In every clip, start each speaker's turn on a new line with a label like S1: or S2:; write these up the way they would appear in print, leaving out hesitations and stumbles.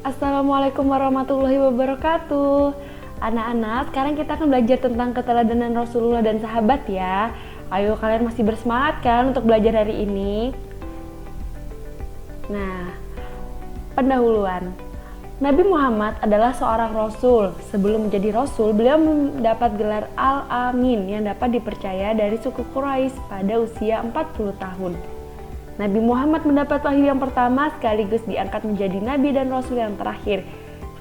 S1: Assalamualaikum warahmatullahi wabarakatuh. Anak-anak, sekarang kita akan belajar tentang keteladanan Rasulullah dan sahabat ya. Ayo, kalian masih bersemangat kan untuk belajar hari ini? Nah, pendahuluan. Nabi Muhammad adalah seorang Rasul. Sebelum menjadi Rasul, beliau mendapat gelar Al-Amin yang dapat dipercaya dari suku Quraisy pada usia 40 tahun. Nabi Muhammad mendapat wahyu yang pertama sekaligus diangkat menjadi Nabi dan Rasul yang terakhir,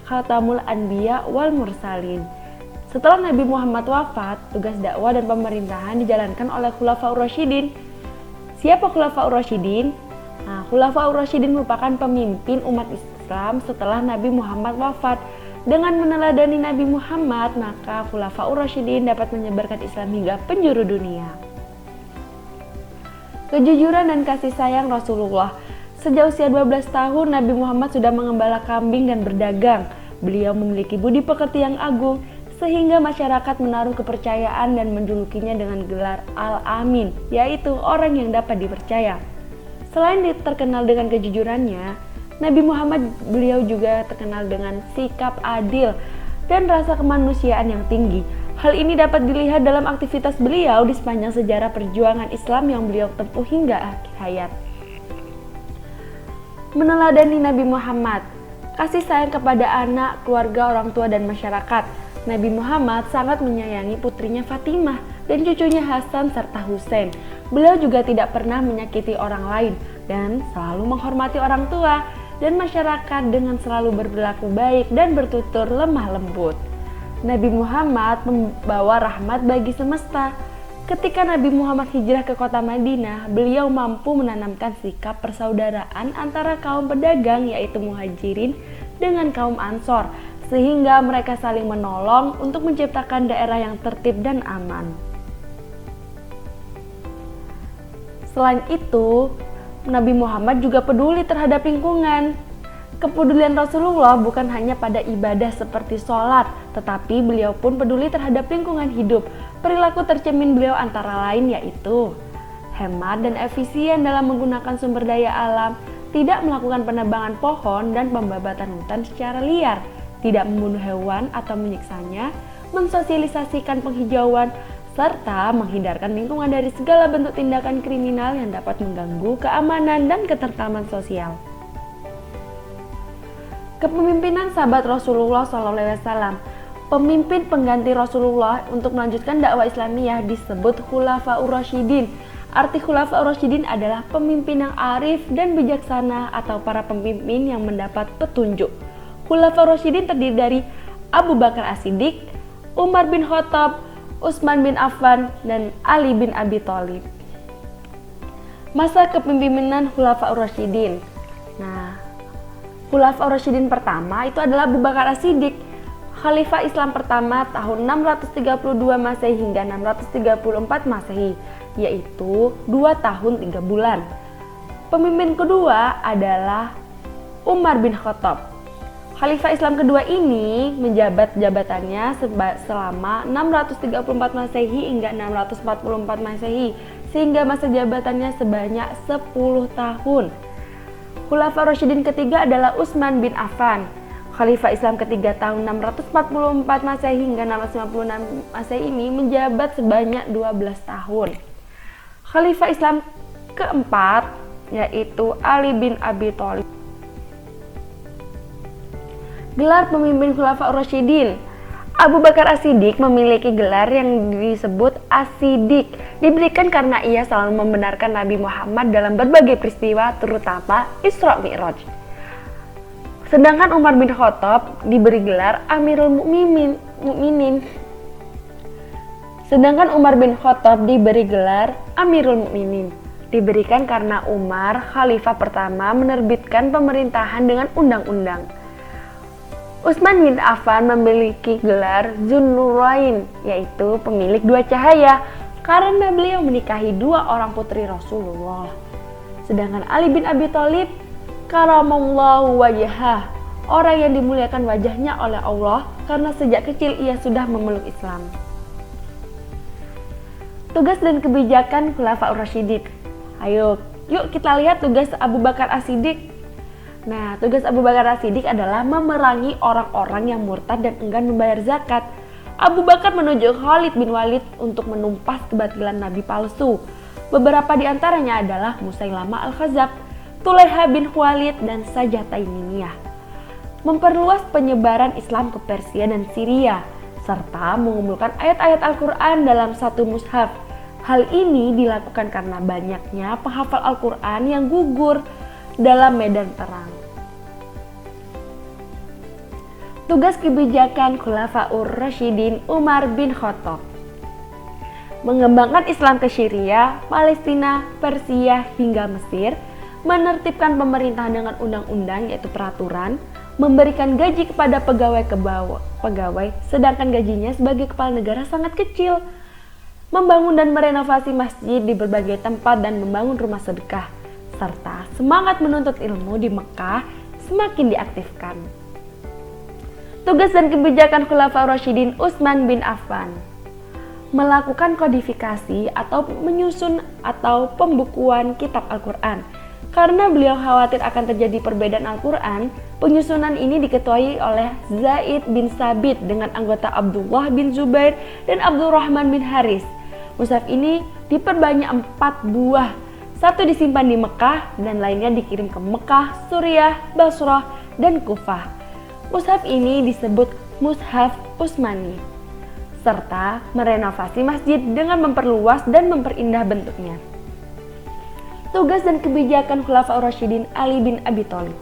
S1: Khatamul Anbiya wal Mursalin. Setelah Nabi Muhammad wafat, tugas dakwah dan pemerintahan dijalankan oleh Khulafaur Rasyidin. Siapa Khulafaur Rasyidin? Khulafaur Rasyidin merupakan pemimpin umat Islam setelah Nabi Muhammad wafat. Dengan meneladani Nabi Muhammad, maka Khulafaur Rasyidin dapat menyebarkan Islam hingga penjuru dunia. Kejujuran dan kasih sayang Rasulullah. Sejak usia 12 tahun, Nabi Muhammad sudah mengembala kambing dan berdagang. Beliau memiliki budi pekerti yang agung, sehingga masyarakat menaruh kepercayaan dan menjulukinya dengan gelar Al-Amin, yaitu orang yang dapat dipercaya. Selain terkenal dengan kejujurannya, Nabi Muhammad beliau juga terkenal dengan sikap adil dan rasa kemanusiaan yang tinggi. Hal ini dapat dilihat dalam aktivitas beliau di sepanjang sejarah perjuangan Islam yang beliau tempuh hingga akhir hayat. Meneladani Nabi Muhammad, kasih sayang kepada anak, keluarga, orang tua, dan masyarakat. Nabi Muhammad sangat menyayangi putrinya Fatimah dan cucunya Hasan serta Husain. Beliau juga tidak pernah menyakiti orang lain dan selalu menghormati orang tua dan masyarakat dengan selalu berperilaku baik dan bertutur lemah lembut. Nabi Muhammad membawa rahmat bagi semesta. Ketika Nabi Muhammad hijrah ke kota Madinah, beliau mampu menanamkan sikap persaudaraan antara kaum pedagang yaitu Muhajirin dengan kaum Ansor, sehingga mereka saling menolong untuk menciptakan daerah yang tertib dan aman. Selain itu, Nabi Muhammad juga peduli terhadap lingkungan. Kepedulian Rasulullah bukan hanya pada ibadah seperti sholat, tetapi beliau pun peduli terhadap lingkungan hidup. Perilaku tercermin beliau antara lain yaitu hemat dan efisien dalam menggunakan sumber daya alam, tidak melakukan penebangan pohon dan pembabatan hutan secara liar, tidak membunuh hewan atau menyiksanya, mensosialisasikan penghijauan, serta menghindarkan lingkungan dari segala bentuk tindakan kriminal yang dapat mengganggu keamanan dan ketentraman sosial. Kepemimpinan sahabat Rasulullah SAW. Pemimpin pengganti Rasulullah untuk melanjutkan dakwah Islamiyah disebut Khulafaur Rasyidin. Arti Khulafaur Rasyidin adalah pemimpin yang arif dan bijaksana atau para pemimpin yang mendapat petunjuk. Khulafaur Rasyidin terdiri dari Abu Bakar As-Siddiq, Umar bin Khattab, Utsman bin Affan, dan Ali bin Abi Thalib. Masa kepemimpinan Khulafaur Rasyidin. Khulafaur Rasyidin pertama itu adalah Abu Bakar As-Siddiq, Khalifah Islam pertama tahun 632 Masehi hingga 634 Masehi, yaitu 2 tahun 3 bulan. Pemimpin kedua adalah Umar bin Khattab. Khalifah Islam kedua ini menjabat jabatannya selama 634 Masehi hingga 644 Masehi, sehingga masa jabatannya sebanyak 10 tahun. Khulafaur Rasyidin ketiga adalah Utsman bin Affan. Khalifah Islam ketiga tahun 644 Masehi hingga 656 Masehi ini menjabat sebanyak 12 tahun. Khalifah Islam keempat yaitu Ali bin Abi Thalib. Gelar pemimpin Khulafaur Rasyidin. Abu Bakar As-Siddiq memiliki gelar yang disebut As-Siddiq, diberikan karena ia selalu membenarkan Nabi Muhammad dalam berbagai peristiwa, terutama Isra Mi'raj. Sedangkan Umar bin Khattab diberi gelar Amirul Mukminin. Diberikan karena Umar, khalifah pertama, menerbitkan pemerintahan dengan undang-undang. Utsman bin Affan memiliki gelar Dzun-Nurain, yaitu pemilik dua cahaya, karena beliau menikahi 2 orang putri Rasulullah. Sedangkan Ali bin Abi Thalib, karamallahu wajhah, orang yang dimuliakan wajahnya oleh Allah karena sejak kecil ia sudah memeluk Islam. Tugas dan kebijakan Khulafaur Rasyidin. Ayo, yuk kita lihat tugas Abu Bakar As-Siddiq. Nah, tugas Abu Bakar As-Siddiq adalah memerangi orang-orang yang murtad dan enggan membayar zakat. Abu Bakar menunjuk Khalid bin Walid untuk menumpas kebatilan nabi palsu. Beberapa di antaranya adalah Musailamah Al-Khazzab, Tulaiha bin Khuwailid, dan Sajah Taimiyah. Memperluas penyebaran Islam ke Persia dan Syria, serta mengumpulkan ayat-ayat Al-Quran dalam satu mushaf. Hal ini dilakukan karena banyaknya penghafal Al-Quran yang gugur dalam medan perang. Tugas kebijakan Khulafaur Rasyidin Umar bin Khattab: mengembangkan Islam ke Syria, Palestina, Persia, hingga Mesir, menertibkan pemerintahan dengan undang-undang yaitu peraturan, memberikan gaji kepada pegawai sedangkan gajinya sebagai kepala negara sangat kecil, membangun dan merenovasi masjid di berbagai tempat dan membangun rumah sedekah, serta semangat menuntut ilmu di Mekah semakin diaktifkan. Tugas dan kebijakan Khulafaur Rasyidin Utsman bin Affan: melakukan kodifikasi atau menyusun atau pembukuan kitab Al-Quran. Karena beliau khawatir akan terjadi perbedaan Al-Quran, penyusunan ini diketuai oleh Zaid bin Sabit dengan anggota Abdullah bin Zubair dan Abdurrahman bin Haris. Mushaf ini diperbanyak 4 buah, 1 disimpan di Mekah dan lainnya dikirim ke Mekah, Suriah, Basrah, dan Kufah. Mushaf ini disebut Mushaf Utsmani, serta merenovasi masjid dengan memperluas dan memperindah bentuknya. Tugas dan kebijakan Khulafaur Rasyidin Ali bin Abi Thalib: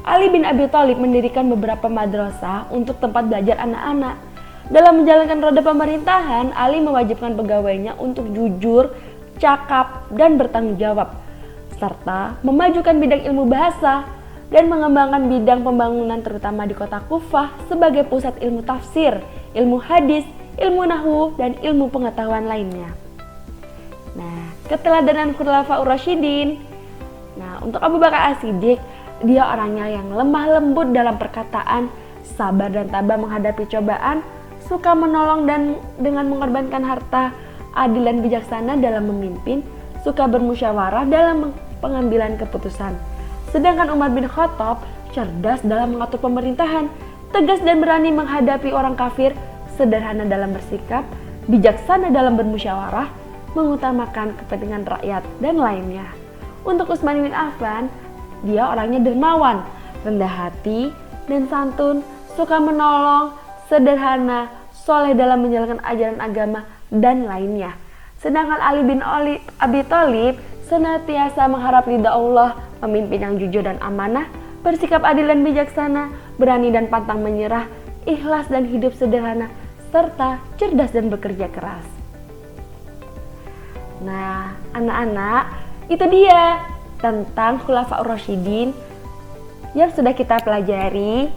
S1: Ali bin Abi Thalib mendirikan beberapa madrasah untuk tempat belajar anak-anak. Dalam menjalankan roda pemerintahan, Ali mewajibkan pegawainya untuk jujur, cakap, dan bertanggung jawab, serta memajukan bidang ilmu bahasa dan mengembangkan bidang pembangunan terutama di kota Kufah sebagai pusat ilmu tafsir, ilmu hadis, ilmu nahwu, dan ilmu pengetahuan lainnya. Nah, keteladanan Khulafaur Rasyidin. Nah, untuk Abu Bakar As-Siddiq, dia orangnya yang lemah lembut dalam perkataan, sabar dan tabah menghadapi cobaan, suka menolong dan dengan mengorbankan harta, adil dan bijaksana dalam memimpin, suka bermusyawarah dalam pengambilan keputusan. Sedangkan Umar bin Khattab cerdas dalam mengatur pemerintahan, tegas dan berani menghadapi orang kafir, sederhana dalam bersikap, bijaksana dalam bermusyawarah, mengutamakan kepentingan rakyat, dan lainnya. Untuk Utsman bin Affan, dia orangnya dermawan, rendah hati, dan santun, suka menolong, sederhana, soleh dalam menjalankan ajaran agama, dan lainnya. Sedangkan Ali bin Abi Thalib senantiasa mengharap ridha Allah, pemimpin yang jujur dan amanah, bersikap adil dan bijaksana, berani dan pantang menyerah, ikhlas dan hidup sederhana, serta cerdas dan bekerja keras. Nah, anak-anak, itu dia tentang Khulafaur Rasyidin yang sudah kita pelajari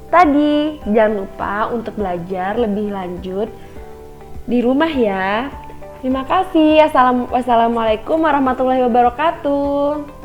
S1: tadi. Jangan lupa untuk belajar lebih lanjut di rumah ya. Terima kasih. Wassalamualaikum warahmatullahi wabarakatuh.